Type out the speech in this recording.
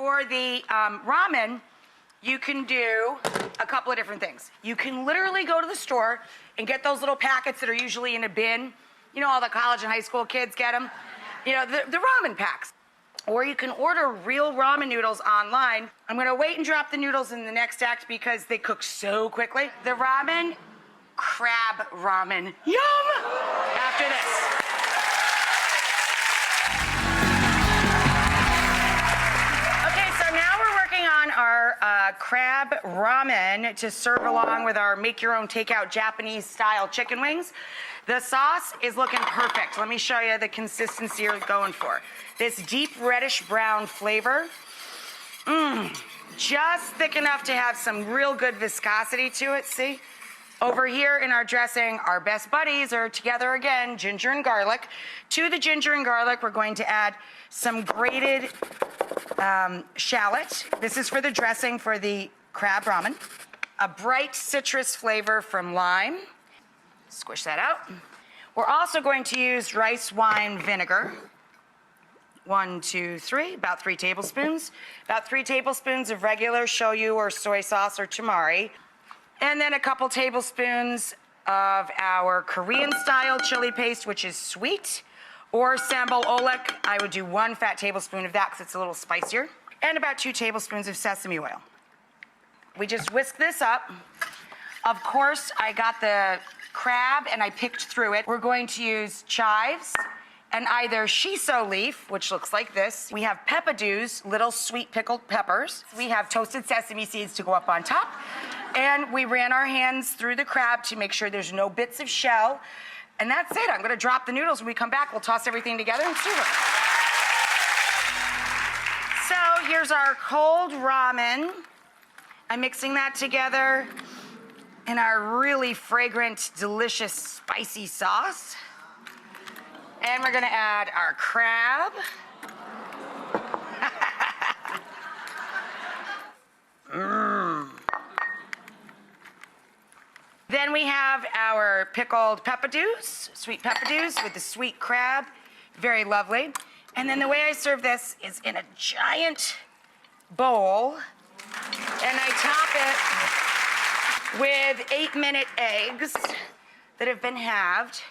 For the ramen, you can do a couple of different things. You can literally go to the store and get those little packets that are usually in a bin. You know, all the college and high school kids get them. You know, the ramen packs. Or you can order real ramen noodles online. I'm gonna wait and drop the noodles in the next act because they cook so quickly. The ramen, crab ramen. Yum! After this. On our crab ramen to serve along with our make-your-own takeout Japanese-style chicken wings. The sauce is looking perfect. Let me show you the consistency you're going for. This deep reddish-brown flavor. Just thick enough to have some real good viscosity to it, see? Over here in our dressing, our best buddies are together again, ginger and garlic. To the ginger and garlic, we're going to add some grated shallot. This is for the dressing for the crab ramen. A bright citrus flavor from lime. Squish that out. We're also going to use rice wine vinegar. 1, 2, 3, about 3 tablespoons. About 3 tablespoons of regular shoyu or soy sauce or tamari. And then a couple tablespoons of our Korean-style chili paste, which is sweet, or sambal olek. I would do 1 fat tablespoon of that because it's a little spicier. And about 2 tablespoons of sesame oil. We just whisk this up. Of course, I got the crab and I picked through it. We're going to use chives and either shiso leaf, which looks like this. We have peppadews, little sweet pickled peppers. We have toasted sesame seeds to go up on top. And we ran our hands through the crab to make sure there's no bits of shell. And that's it. I'm gonna drop the noodles. When we come back, we'll toss everything together and serve it. So here's our cold ramen. I'm mixing that together in our really fragrant, delicious, spicy sauce. And we're gonna add our crab. Then we have our pickled peppadews, sweet peppadews with the sweet crab. Very lovely. And then the way I serve this is in a giant bowl. And I top it with 8-minute eggs that have been halved.